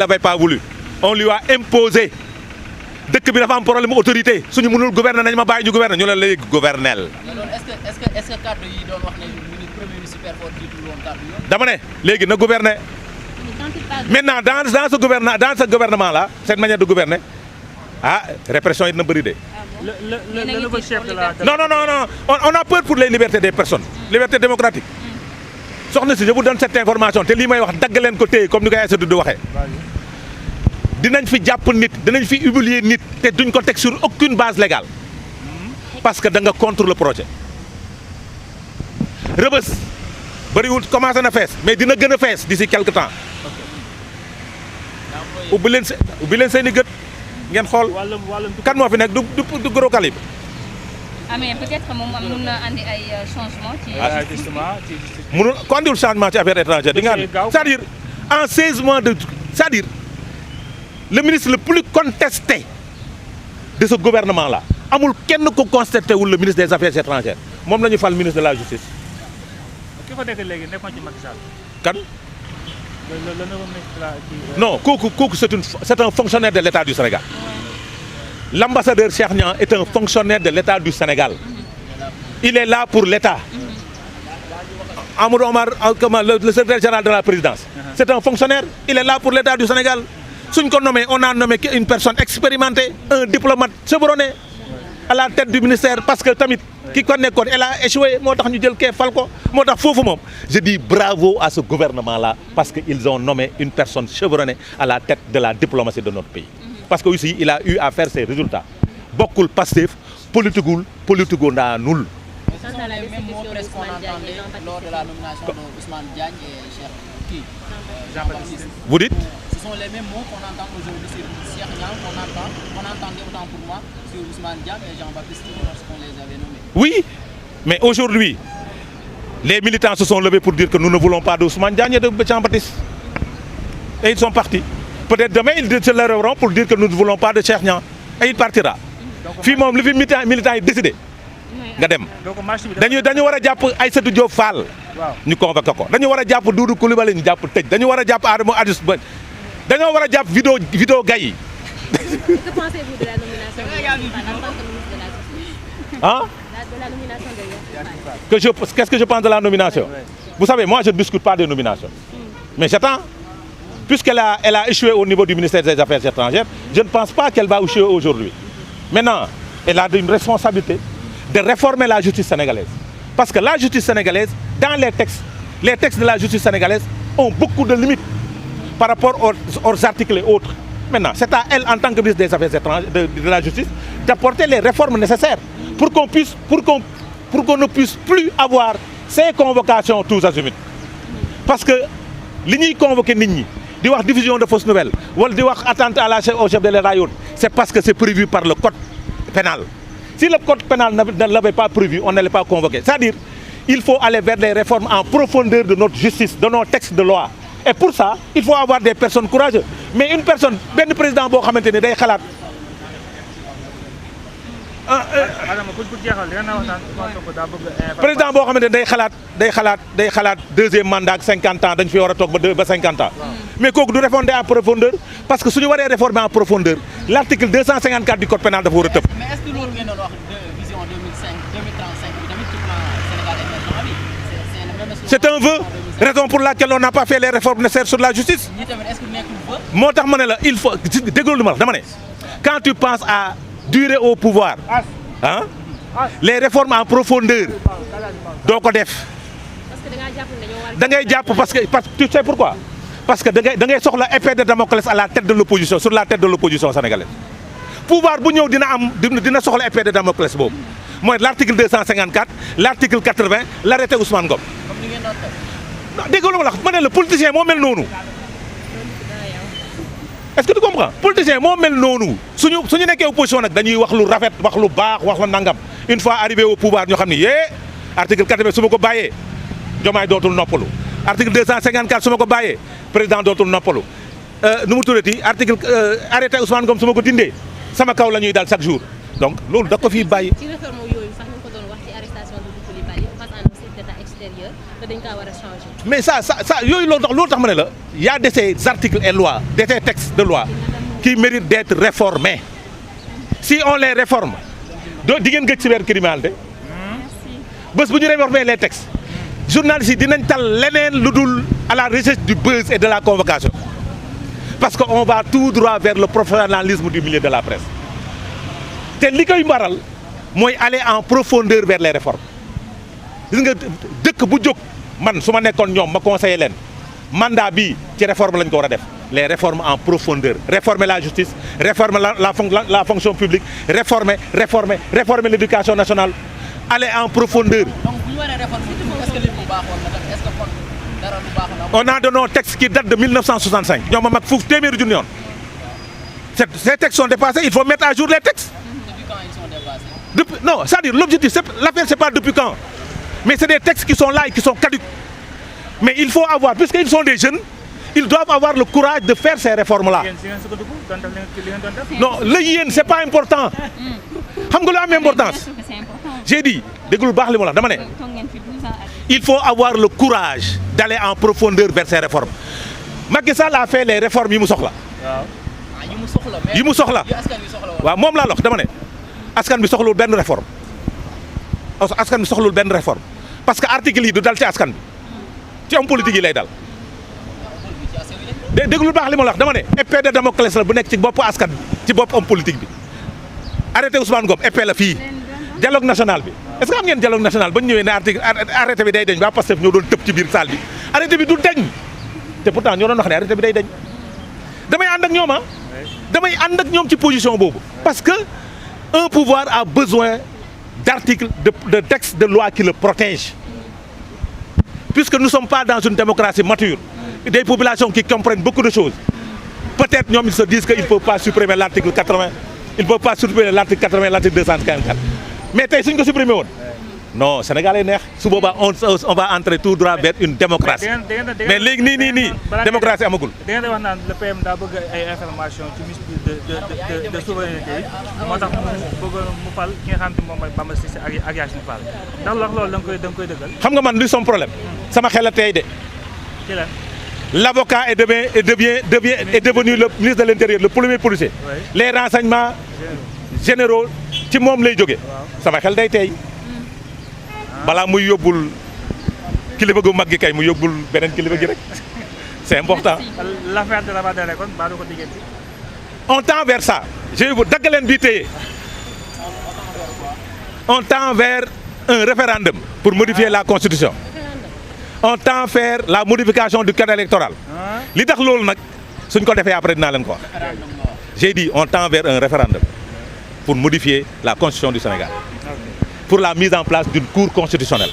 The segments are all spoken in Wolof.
n'avait pas voulu. On lui a imposé. dëkk bi dafa am problème autorité suñu mënul gouverner nañ ma bàyyi ñu gouverner ñu la léegi gouvernel. est-ce que cadre yi doon wax ne premier ministre super fort jiitul woon cadre yoon. dama ne léegi na gouverner. maintenant dans ce gouvernement là cette manière de gouverner ah répression yi dina bëri de. le nouveau chef de la. non on a peur pour les libertés des personnes. liberté démocratique. soxna si je vous donne cette information te lii may wax dagg leen ko téye comme ni ko Aïssatou di waxee. dinañ fi jàpp nit dinañ fi humilier nit te duñ ko teg sur aucune base légale parce que da nga contre le projet. Rebeuss bëriwul commencé na fees mais dina gën a fees d'ici quelque temps. ubbi leen seen i gët ngeen xool kan moo fi nekk du gros calibre. mais peut-être moom mun na andi ay changement ci. munul ko andiwul changement ci affaire étrangère di nga andi c'est-à-dire en 16 mois de c'est-à-dire le ministre le plus contesté de ce gouvernement là amul kenn ko contesté wul le ministre des affaires étrangères moom la ñu fal ministre de la justice. ki fa nekk léegi nekkoon ci Macky Sall. kan. le nouveau ministre de la non kooku c'est un fonctionnaire de l'État du Sénégal. L'ambassadeur Cheikh Niang est un fonctionnaire de l'État du Sénégal. Il est là pour l'État. Amadou Omar le secrétaire général de la présidence. C'est un fonctionnaire, il est là pour l'État du Sénégal. Suñ ko nommé on a nommé une personne expérimentée, un diplomate chevronné à la tête du ministère parce que tamit ki ko nekkoon elle a échoué moo tax ñu jël kee fal ko moo tax foofu moom je dis bravo à ce gouvernement là parce que ils ont nommé une personne chevronnée à la tête de la diplomatie de notre pays. Parce que aussi il a eu à faire ses résultats bokkul Pastef politiqueul ndaanul. Ce sont les mêmes mots presque qu'on entendait lors de la nomination de Ousmane Diagne et Jean-Baptiste. Vous dites? Ce sont les mêmes mots qu'on entend aujourd'hui sur Cheikh Niang qu'on entendait autant pour moi sur Ousmane Diagne et Jean-Baptiste lorsqu'on les avait nommés. Oui, mais aujourd'hui les militants se sont levés pour dire que nous ne voulons pas d'Ousmane Diagne et de Jean-Baptiste. Et ils sont partis. Peut-être demain ils se lèveront pour dire que nous ne voulons pas de Cheikh Niang et il partira. fii moom li fi militant yi décidé nga dem. dañu war a jàpp Aïssatou Diop Fall. ñu convoqué ko dañu war a jàpp Doudou Coulibaly ñu jàpp tëj dañu war a jàpp Adama Adus Ba dañoo war a jàpp vidéo gay yi. Que pensez-vous de la nomination de Youssouf Fall en tant que ministre de la Justice? Hein? De la nomination de Youssouf Fall. Qu'est-ce que je pense de la nomination? Vous savez, moi je ne discute pas des nominations. Mais j'attends. Puisqu'elle a échoué au niveau du ministère des Affaires étrangères, je ne pense pas qu'elle va échouer aujourd'hui. Maintenant, elle a une responsabilité de réformer la justice sénégalaise. Parce que la justice sénégalaise, dans les textes de la justice sénégalaise ont beaucoup de limites par rapport aux articles et autres. Maintenant, c'est à elle, en tant que ministre des Affaires étrangères, de la justice, d'apporter les réformes nécessaires pour qu'on ne puisse plus avoir ces convocations tous azimuts. Parce que li ñuy convoqué nit ñi di wax diffusion de fausses nouvelles wala di wax attentat au chef de l'État yoon c'est parce que c'est prévu par le code pénal. Si le code pénal ne l'avait pas prévu, on n'allait pas convoquer. C'est-à-dire, il faut aller vers des réformes en profondeur de notre justice, de nos textes de loi. Et pour ça, il faut avoir des personnes courageuses. Mais une personne, benn président boo xamante ne day xalaat. président boo xamante ne day xalaat deuxième mandat ak 50 ans dañ fi war a toog ba 50 ans. mais kooku du réformer en profondeur parce que suñu waree réformer en profondeur l'article 254 du code pénal dafa war a tëb. mais est-ce que loolu ngeen doon wax vision 2035 bi tamit ci plan Sénégal émergent bi c'est le même. C'est un vœu, raison pour laquelle on n'a pas fait les réformes nécessaires sur la justice. ñi tamit est-ce que nekkul vœu. moo tax ma ne la il faut déglu lu ma la dama ne quand tu penses à durer au pouvoir ah les réformes en profondeur doo ko def. da ngay jàpp parce que tu sais pourquoi parce que da ngay soxla épée de Damoclès à la tête de l'opposition sur la tête de l'opposition sénégalaise. pouvoir bu ñëw dina soxla épée de Damoclès boobu mooy l'article 254 l'article 80 l'arrêté Ousmane Ngom. comme ni ngeen doon def. non dégg nga lu ma la wax ma ne la politicien moo mel noonu. est-ce que tu comprends politicien moo mel noonu suñu nekkee opposition nag dañuy wax lu rafet wax lu baax wax lu nangam une fois arrivé au pouvoir ñoo xam ni article 80 su ma ko bàyyee Diomaye dootul noppalu article 254 su ma ko bàyyee président dootul noppalu nu mu tuddati article arrêté Ousmane Ngom su ma ko dindee sama kaw la ñuy daal chaque jour donc loolu da ko fiy bàyyi. ci réforme yooyu sax ñu ko doon wax ci arrestation de Coulibaly face à un chef d'État extérieur dañ kaa war a changer. mais ça yooyu loolu tax ma ne la y a de ces articles et lois de ces textes de loi qui méritent d'être réformés si on les réforme di ngeen gëj cybercriminalité bés bu ñu réformer les textes journalistes yi dinañ tal leneen lu dul à la recherche du buzz et de la convocation parce que on va tout droit vers le professionnalisme du milieu de la presse te li koy waral mooy aller en profondeur vers les réformes gis nga dëkk bu jóg man su ma nekkoon ñoom ma conseiller leen mandat bii ci réforme lañ ko war a def les réformes en profondeur réformer la justice réformer la fonction publique réformer l'éducation nationale aller en profondeur. donc bu ñu waree réformer est-ce que lépp bu baaxoon na def est-ce que kon dara lu baax na. on a de nos textes qui datent de 1965 ñoom a mag foofu téeméeri junni yoon ces textes sont dépassés il faut mettre à jour les textes. Depuis quand ils sont dépassés? Non, c'est-à-dire l'objectif, l'affaire c'est pas depuis quand, mais c'est des textes qui sont là et qui sont caducs. Mais il faut avoir, puisqu'ils sont des jeunes, ils doivent avoir le courage de faire ces réformes-là. Non, le yéen c'est pas important. xam nga lu am importance. J'ai dit déggul baax li ma la dama ne. Il faut avoir le courage d'aller en profondeur vers ces réformes. Macky Sall a fait les réformes yi mu soxla. yi mu soxla waaw moom laa wax dama ne askan bi soxlul benn réforme askan bi soxlul benn réforme parce que article yi du dal ci askan bi ci homme politique yi lay dal déglul baax li ma la wax dama ne épée de Damoclès la bu nekk ci bopp askan bi ci bopp homme politique bi arrêté Ousmane Ngom épée la fii dialogue national bi est-ce que xam ngeen dialogue national ba ñu ñëwee ne arrêté bi day deñ waa Pastef ñoo doon tëb ci biir salle bi arrêté bi du deñ te pourtant ñoo doon wax ne arrêté bi day deñ damay ànd ak ñoom damay ànd ak ñoom ci position boobu parce que un pouvoir a besoin d'articles de textes de loi qui le protègent puisque nous ne sommes pas dans une démocratie mature des populations qui comprennent beaucoup de choses peut-être ñoom ils se disent que il ne faut pas supprimer l'article 80 il ne faut pas supprimer l'article 80 l'article 254 mais tey suñ ko supprimer woon non Sénégal yi neex su boobaa on va entrer tout droit vers une démocratie mais léegi nii démocratie amagul. da ngeen di wax naan le PM daa bëgg ay information ci ministre de souveraineté yi moo tax mu bëgg mu fal ki nga xam ne moom mooy Bamba Cissé ak Yacine Fall ndax loolu da nga koy dëggal. xam nga man luy son problème sama xel a tey de. ci la. L'avocat est devenu le ministre de l'Intérieur le premier policier. Oui. Les renseignements généraux ci moom lay jóge sama xel day tey. balaa muy yóbbul kilifa gu mag gi kay mu yóbbul beneen kilifa gi rek c'est important. l'affaire de Rabat Dere kon baa du ko diggante. on tend vers ça je vais vous daggaleen bii téye on tend vers un référendum pour modifier la constitution on tend vers la modification du code électoral li tax loolu nag suñ ko defee après dinaa leen ko wax j'ai dit on tend vers un référendum pour modifier la constitution du Sénégal. Pour la mise en place d'une cour constitutionnelle.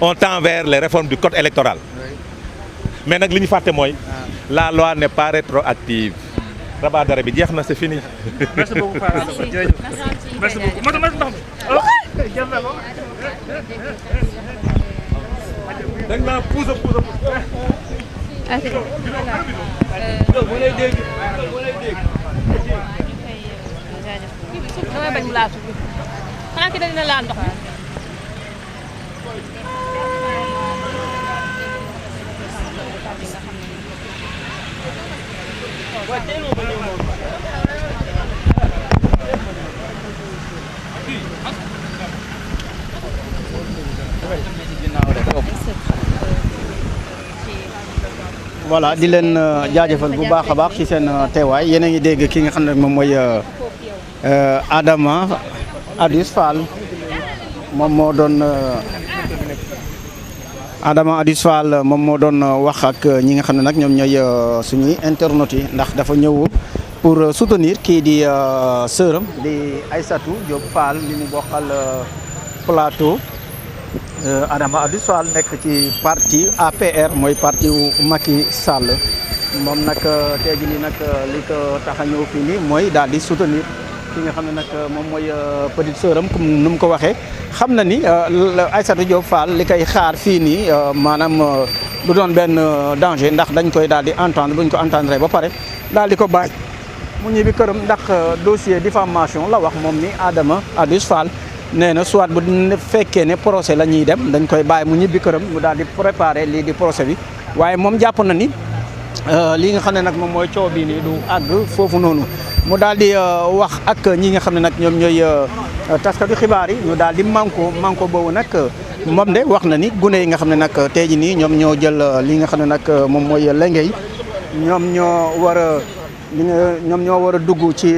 On tend vers les réformes du code électoral. Mais nag li ñu fàtte mooy la loi n'est pas rétroactive. Rabat Dere bi jeex na c'est fini. Merci beaucoup Fara. Merci beaucoup. dañ maa pousse. damay bañ mu laal suuf xanaa ki dina laal ndox mi. voilà di leen jaajëfal bu baax a baax ci seen teewaay yéen a ngi dégg ki nga xam ne moom mooy Adama Adus Fall moom moo doon Adama Adus Fall moom moo doon wax ak ñi nga xam ne nag ñoom ñooy suñuy internautes yi ndax dafa ñëw pour soutenir kii di sœuram di Aïssatou Diop Fall li mu bokkal plateau. Adama Adus Fall nekk ci parti APR mooy parti wu Macky Sall moom nag tey jii nii nag li ko tax a ñëw fii nii mooy daal di soutenir ki nga xam ne nag moom mooy petite sœuram comme nu mu ko waxee xam na ni Aïssatou Diop Fall li koy xaar fii nii maanaam du doon benn danger ndax dañ koy daal di entendre buñ ko entendre ba pare daal di ko bàyyi mu ñibbi këram ndax dossier diffamation la wax moom ni Adama Adus Fall nee na soit bu fekkee ne procès la ñuy dem dañ koy bàyyi mu ñibbi këram mu daal di préparer lii di procès bi waaye moom jàpp na ni li nga xam ne nag moom mooy coow bii nii du àgg foofu noonu mu daal di wax ak ñi nga xam ne nag ñoom ñooy taskatu xibaar yi ñu daal di manko boobu nag moom de wax na ni gune yi nga xam ne nag tey jii nii ñoom ñoo jël li nga xam ne nag moom mooy lenge yi ñoom ñoo war a dugg ci